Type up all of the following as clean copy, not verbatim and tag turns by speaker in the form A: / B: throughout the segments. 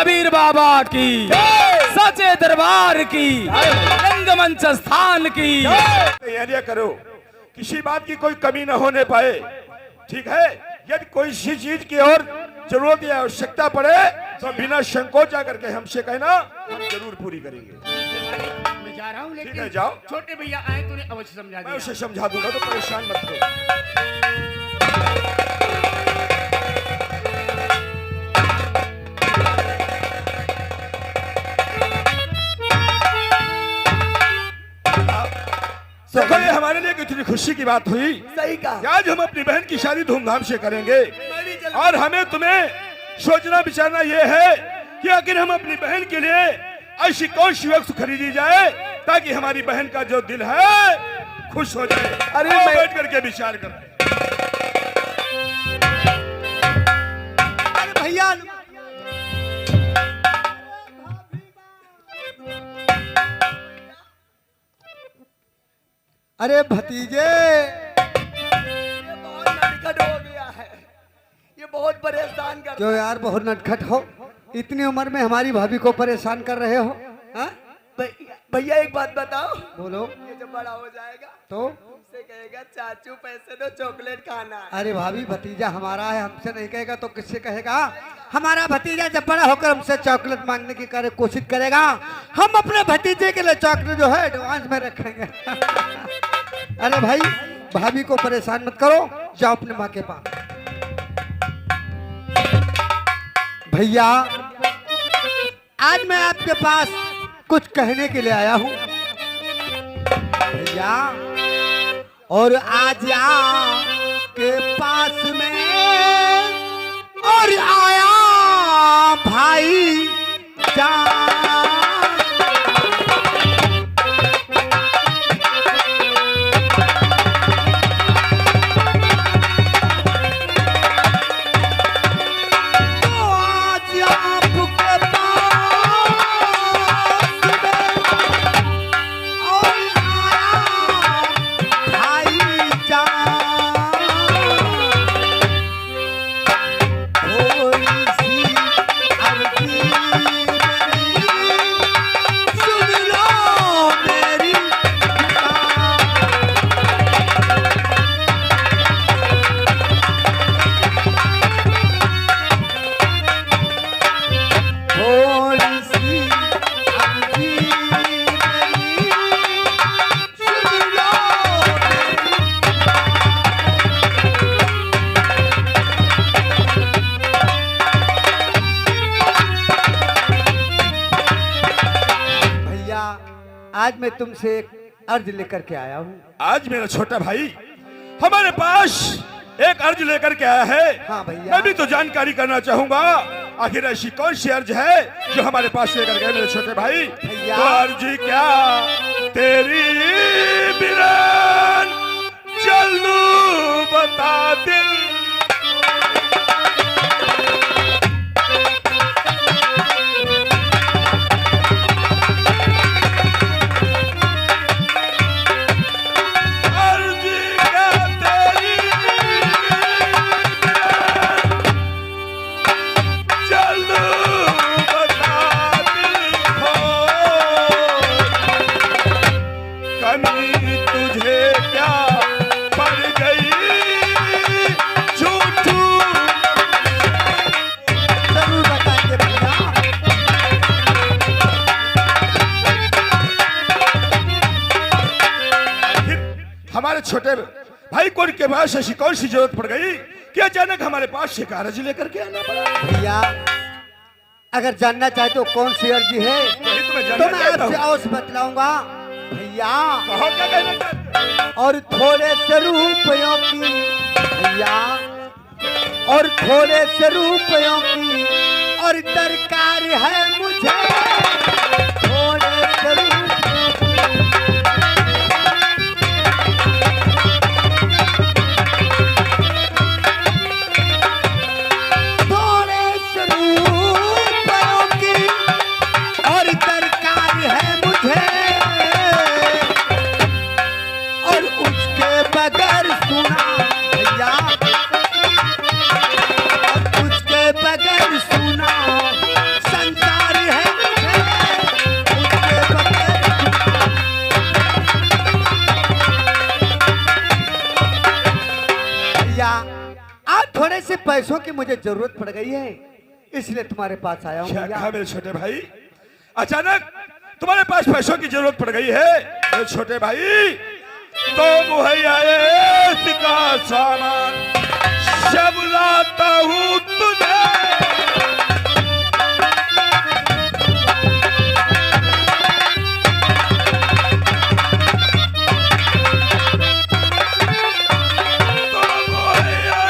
A: कबीर बाबा की, सचे दरबार की, रंगमंच स्थान की।
B: तैयारियां करो, किसी बात की कोई कमी न होने पाए, ठीक है। यदि कोई सी चीज की और जरूरत या आवश्यकता पड़े तो बिना संकोच आकर के हमसे कहना, हम जरूर पूरी करेंगे।
C: मैं जा रहा हूँ,
B: ठीक
C: लेकिन
B: है, जाओ।
C: छोटे भैया आए तो उन्हें अवश्य समझा
B: मैं
C: देना।
B: उसे समझा दूंगा, तो परेशान मत हो। देखो, ये हमारे लिए कितनी खुशी की बात हुई।
D: सही कहा।
B: कि आज हम अपनी बहन की शादी धूमधाम से करेंगे, और हमें तुम्हें सोचना विचारना ये है कि आखिर हम अपनी बहन के लिए ऐसी कौन सी वस्तु खरीदी जाए ताकि हमारी बहन का जो दिल है खुश हो जाए।
D: अरे
B: मैं बैठ करके विचार कर।
D: अरे भैया, अरे भतीजे, ये बहुत नटखट हो गया है, ये बहुत परेशान कर। क्यों यार, बहुत नटखट हो? इतनी उम्र में हमारी भाभी को परेशान कर रहे हो? हाँ? भैया एक बात बताओ। बोलो। ये जब बड़ा हो जाएगा तो उससे कहेगा चाचू पैसे दो, चॉकलेट खाना है। अरे भाभी, भतीजा हमारा है, हमसे नहीं कहेगा तो किससे कहेगा? हमारा भतीजा जब बड़ा होकर हमसे चॉकलेट मांगने की कोशिश करेगा, हम अपने भतीजे के लिए चॉकलेट जो है एडवांस में रखेंगे। अरे भाई, भाभी को परेशान मत करो, जाओ अपने माँ के पास। भैया, आज मैं आपके पास कुछ कहने के लिए आया हूँ भैया, और आज के पास में और आया भाई जान। आज मैं तुमसे एक अर्ज लेकर के आया हूँ।
B: आज मेरा छोटा भाई हमारे पास एक अर्ज लेकर के आया है।
D: हाँ भैया।
B: मैं भी तो जानकारी करना चाहूंगा, आखिर ऐसी कौन सी अर्ज है जो हमारे पास लेकर गए मेरे छोटे भाई?
D: भैया।
B: तो अर्ज क्या तेरी बिरन चलू बता दिल। हमारे छोटे भाई को के पास ऐसी कौन सी जरूरत पड़ गई कि अचानक हमारे पास से कागज लेकर के आना पड़ा?
D: भैया, अगर जानना चाहे तो कौन सी अर्जी है तो मैं आपसे अवश्य बतलाऊंगा। भैया,
B: कहो क्या कहना चाहते?
D: और थोड़े से रुपयों की भैया, और थोड़े से रुपयों की और दरकार है मुझे, थोड़े से रुपयों की। मुझे जरूरत पड़ गई है, इसलिए तुम्हारे पास आया हूँ
B: क्या
D: भैया।
B: कहा मेरे छोटे भाई? अचानक तुम्हारे पास पैसों की जरूरत पड़ गई है मेरे छोटे भाई, तो मुहैया का सामान सब लाता हूँ तुझे। तो मुहैया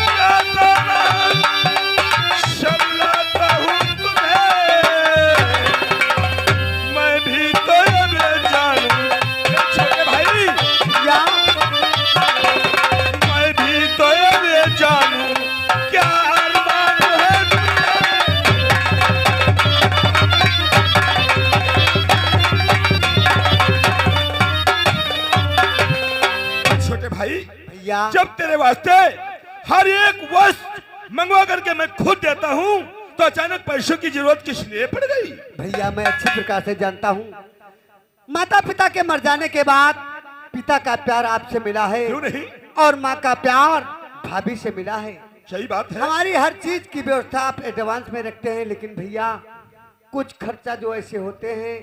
B: का सामान सब लाता हूँ तुझे। मैं भी तो ये जानूं छोटे भाई,
D: या
B: मैं भी तो ये जानूं क्या अरमान है तुझे। छोटे भाई,
D: भैया
B: जब तेरे वास्ते हर एक वस्तु मंगवा करके मैं खुद देता हूँ, तो अचानक पैसों की जरूरत किस लिए पड़ गई?
D: भैया मैं अच्छी प्रकार से जानता हूँ, माता पिता के मर जाने के बाद पिता का प्यार आपसे मिला है
B: क्यों नहीं?
D: और माँ का प्यार भाभी से मिला है।
B: सही बात है।
D: हमारी हर चीज की व्यवस्था आप एडवांस में रखते हैं, लेकिन भैया कुछ खर्चा जो ऐसे होते हैं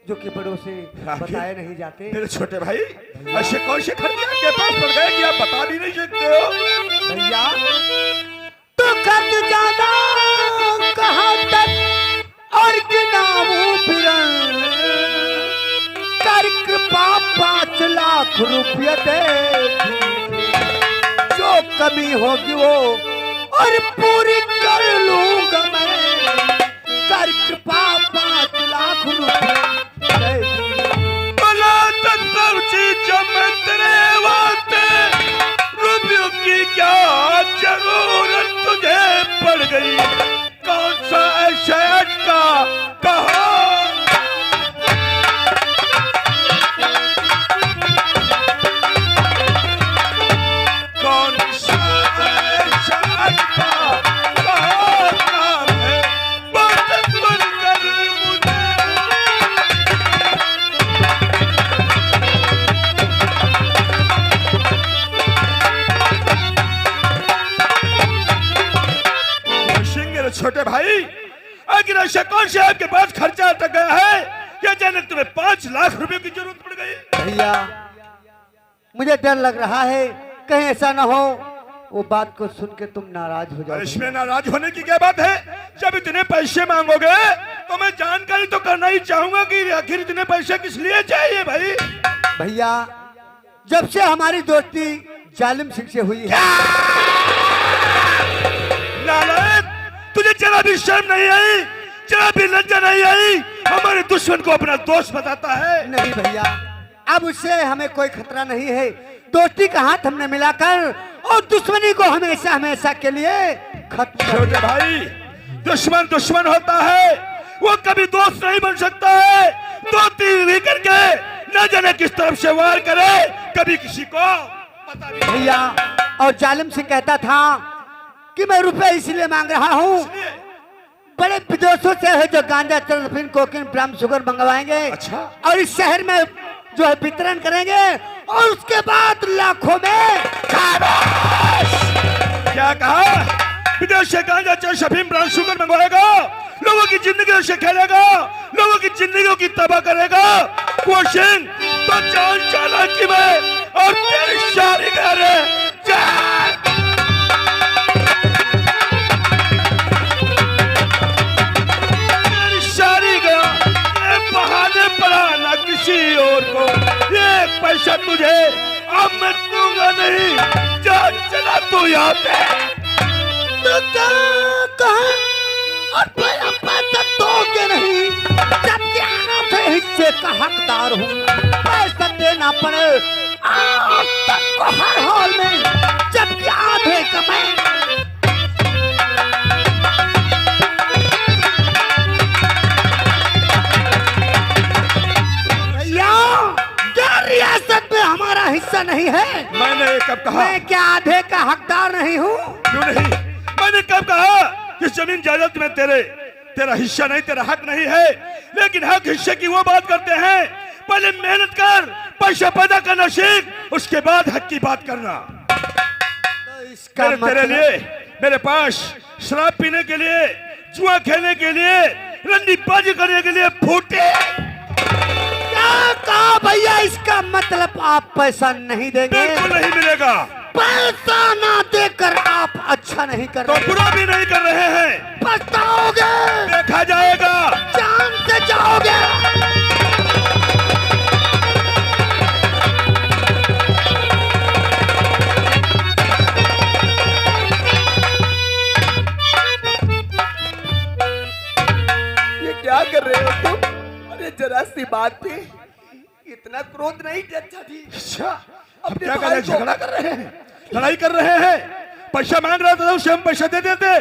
D: जो कि बड़ों से बताए नहीं जाते।
B: मेरे छोटे भाई, ऐसे कौन से खर्चे आपके पास पड़ गए कि आप बता भी नहीं सकते हो?
D: भैया तो खर्च ज्यादा कहाँ तक और गिनाऊं फिर, कर कृपा 5 लाख रुपये दे, जो कमी होगी वो और पूरी कर लूंगा मैं, कर कृपा 5 लाख रुपये दे।
B: भला तो सब चीजों में तेरे वास्ते रुपयों की क्या जरूरत तुझे पड़ गई? कौन सा ऐसा अटका कहा? कौन सा ऐसा अटका कहा नाम है? बात सुनकर मुझे सिंह छोटे भाई, आखिर ऐसा कौन से आपके पास खर्चा अटक गया है कि अचानक तुम्हें 5 लाख रुपए की जरूरत पड़ गई?
D: भैया मुझे डर लग रहा है कहीं ऐसा ना हो वो बात को सुन के तुम नाराज हो जाओ।
B: इसमें नाराज होने की क्या बात है? जब इतने पैसे मांगोगे तो मैं जानकारी तो करना ही चाहूंगा कि आखिर इतने पैसे किस लिए चाहिए भाई?
D: भैया जब से हमारी दोस्ती जालिम सिंह से हुई है।
B: नालायक, तुझे जरा भी शर्म नहीं आई, जरा भी लज्जा नहीं आई? हमारे दुश्मन को अपना दोस्त बताता है।
D: नहीं भैया, अब उससे हमें कोई खतरा नहीं है। दोस्ती का हाथ हमने मिलाकर और दुश्मनी को हमेशा हमेशा के लिए खत्म कर
B: छोटे
D: दिया।
B: भाई, दुश्मन दुश्मन होता है, वो कभी दोस्त नहीं बन सकता है। दोस्ती करके न जाने किस तरफ से वार करे, कभी किसी को पता नहीं।
D: भैया और जालिम सिंह कहता था कि मैं रुपए इसलिए मांग रहा हूँ, बड़े विदेशों से है जो गांजा चरफिन कोकीन ब्राह्म शुगर मंगवाएंगे।
B: अच्छा।
D: और इस शहर में जो है वितरण करेंगे और उसके बाद लाखों में
B: क्या कहा? विदेश से गांजा चरस अफीम ब्राउन शुगर मंगवाएगा, लोगों की जिंदगी से खेलेगा, लोगों की जिंदगियों की तबाह करेगा। वो सिंह तो जान चालाकी में और तेरी शादी करे शादी गया, ये बहाने पड़ा ना किसी और को। ये पैसा तुझे अब मैं दूंगा नहीं, जा चला तू यहाँ पे।
D: और पैसा दोगे नहीं, जबकि आधे हिस्से का हकदार हूँ। पैसा देना पड़े आज तक को हर हाल में, जबकि आधे का मैं। रियासत में हमारा हिस्सा नहीं है।
B: मैंने कब कहा?
D: मैं क्या आधे का हकदार नहीं हूँ?
B: क्यों नहीं? मैंने कब कहा कि जमीन जायदाद में तेरा हिस्सा नहीं, तेरा हक नहीं है? लेकिन हक हिस्से की वो बात करते हैं, पहले मेहनत कर, पैसा पैदा करना सीख, उसके बाद हक की बात करना।
D: तो इसका
B: तेरे लिए मेरे पास शराब पीने के लिए, जुआ खेलने के लिए, रंडीबाजी करने के लिए फूटे।
D: क्या कहा भैया? इसका मतलब आप पैसा नहीं देंगे?
B: बिल्कुल नहीं मिलेगा।
D: पैसा ना देकर आप अच्छा नहीं कर
B: तो
D: रहे,
B: बुरा भी नहीं कर रहे हैं।
D: पछताओगे,
B: देखा जाएगा।
D: जान से जाओगे।
E: ये क्या कर रहे हो तुम? अरे जरा सी बात पे इतना क्रोध नहीं अच्छा थी।
B: अच्छा, अब
E: अपने
B: क्या कर
E: भाई
B: रहे हैं?
E: को-
B: झगड़ा कर रहे हैं, लड़ाई कर रहे हैं। पैसा मांग रहा था, उसे हम पैसा दे देते।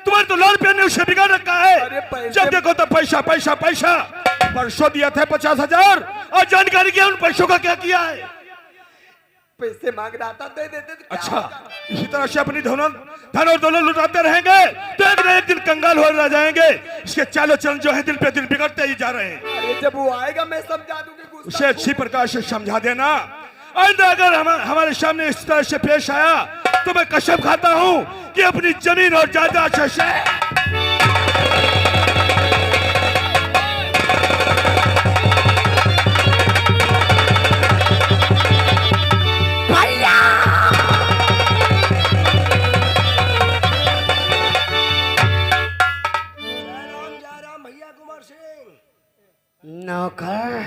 B: तुम्हारे तो लाल पेन ने उसे बिगाड़ रखा
E: अरे
B: है।
E: पैसे-
B: जब देखो तो पैसा पैसा पैसा। परसों दिया था 50,000 और जानकारी किया उन पैसों का क्या किया है।
E: पैसे मांग रहा था, दे देते तो क्या
B: अच्छा,
E: होगा?
B: इसी तरह से अपनी धन और दौलत लुटाते रहेंगे तो एक न एक दिन कंगाल हो रह जाएंगे। इसके चालों चलन जो है दिन पे दिन बिगड़ते ही जा रहे हैं।
E: अरे जब वो आएगा मैं समझा दूंगी गुस्सा।
B: उसे अच्छी प्रकार से समझा देना। आइंदा अगर हमारे सामने इस तरह से पेश आया तो मैं कसम खाता हूं कि अपनी जमीन और जायदाद से
D: नौकर,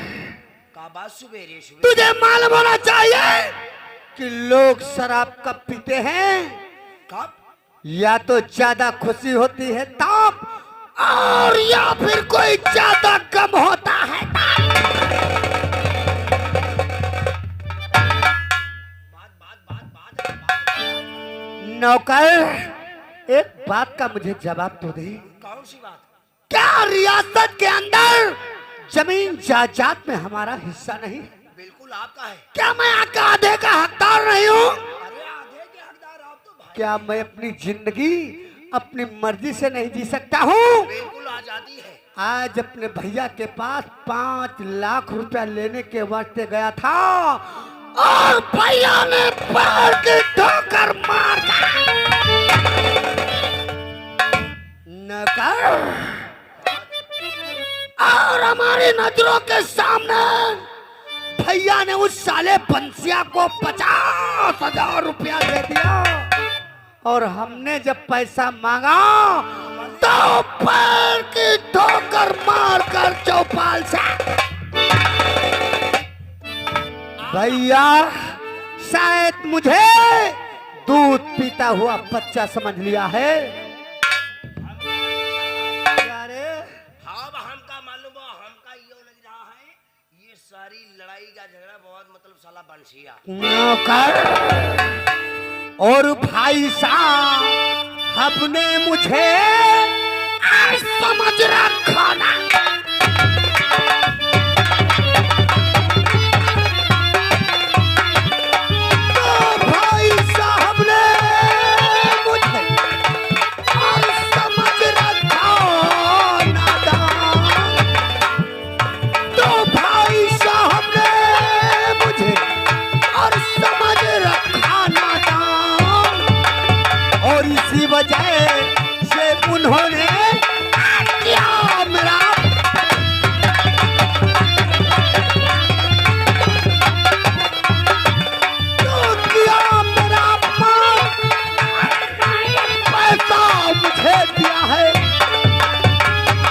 C: काबा सुबेरे
D: तुझे मालूम होना चाहिए कि लोग शराब कब पीते हैं?
C: कब?
D: या तो ज्यादा खुशी होती है तब, और या फिर कोई ज्यादा गम होता है नौकर, एक बात का मुझे जवाब तो दे।
C: कौन सी बात?
D: क्या रियासत के अंदर जमीन जायदाद में हमारा हिस्सा नहीं?
C: बिल्कुल आपका है।
D: क्या मैं आपका आधे का हकदार नहीं हूँ?
C: अरे आधे के हकदार आप तो भाई।
D: क्या मैं अपनी जिंदगी अपनी मर्जी से नहीं जी सकता हूँ?
C: बिल्कुल आजादी है।
D: आज अपने भैया के पास 5 लाख रुपया लेने के वास्ते गया था और भैया ने पैर की ठोकर मार नौकर, और हमारी नजरों के सामने भैया ने उस साले बंसिया को 50,000 रुपया दे दिया और हमने जब पैसा मांगा तो पैर की ठोकर मारकर चौपाल से। भैया शायद मुझे दूध पीता हुआ बच्चा समझ लिया है।
C: हाँ हमका मालूम है, हमका यो लग रहा है ये सारी लड़ाई का झगड़ा बहुत मतलब साला बंसिया।
D: नौकर और भाई साहब, आपने मुझे समझ रखा ना। तो भाई साहब ने मुझे समझ रखा नादान। तो भाई साहब ने मुझे और समझ रखा नादान, और इसी वजह से उन्होंने क्या मेरा तो किया मेरा अपमान। पैसा मुझे दिया है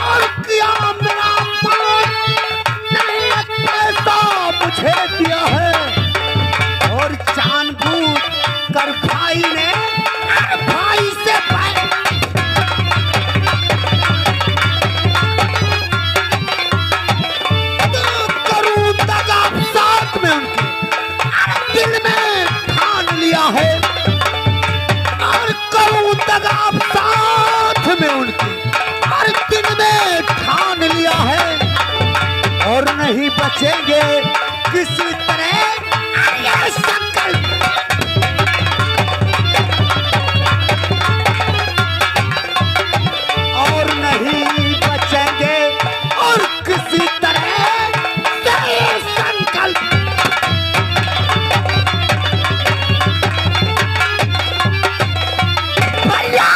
D: और किया मेरा अपमान। नहीं, पैसा मुझे दिया है और जानबूझ कर भाई ने भाई से तो करूं दगा साथ में उनके दिल में ठान लिया है, और करूं दगा साथ में उनके हर दिल में ठान लिया है, और नहीं बचेंगे किसी तरह ये संकल्प। और नहीं बचेंगे और किसी तरह से ये संकल्प। भैया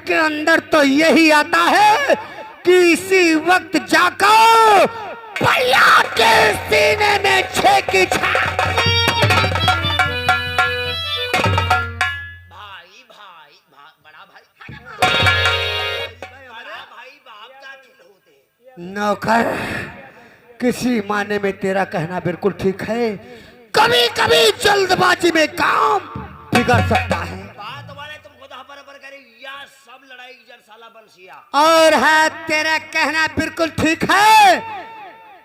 D: के अंदर तो यही आता है कि इसी वक्त जाकर भैया के सीने में 6 की छाप।
C: बड़ा भाई बाप का खेल होते हैं।
D: नौकर, किसी माने में तेरा कहना बिल्कुल ठीक है। कभी कभी जल्दबाजी में काम बिगड़ सकता है।
C: बात वाले तुम खुद पर करे या सब लड़ाई जर साला बंसिया।
D: और है तेरा कहना बिल्कुल ठीक है।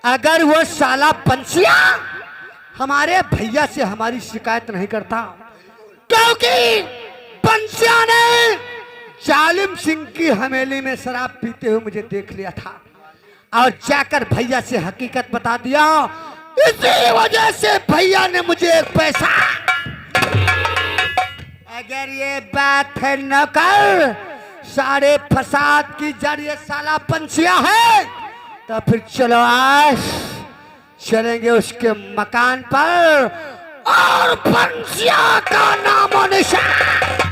D: अगर वो साला बंसिया हमारे भैया से हमारी शिकायत नहीं करता, क्योंकि बंसिया ने जालिम सिंह की हवेली में शराब पीते हुए मुझे देख लिया था और जाकर भैया से हकीकत बता दिया। इसी वजह से भैया ने मुझे एक पैसा। अगर ये बात है नौकर, सारे फसाद की जड़ ये साला बंसिया है, तो फिर चलो आज चलेंगे उसके मकान पर और बंसिया का नामो निशान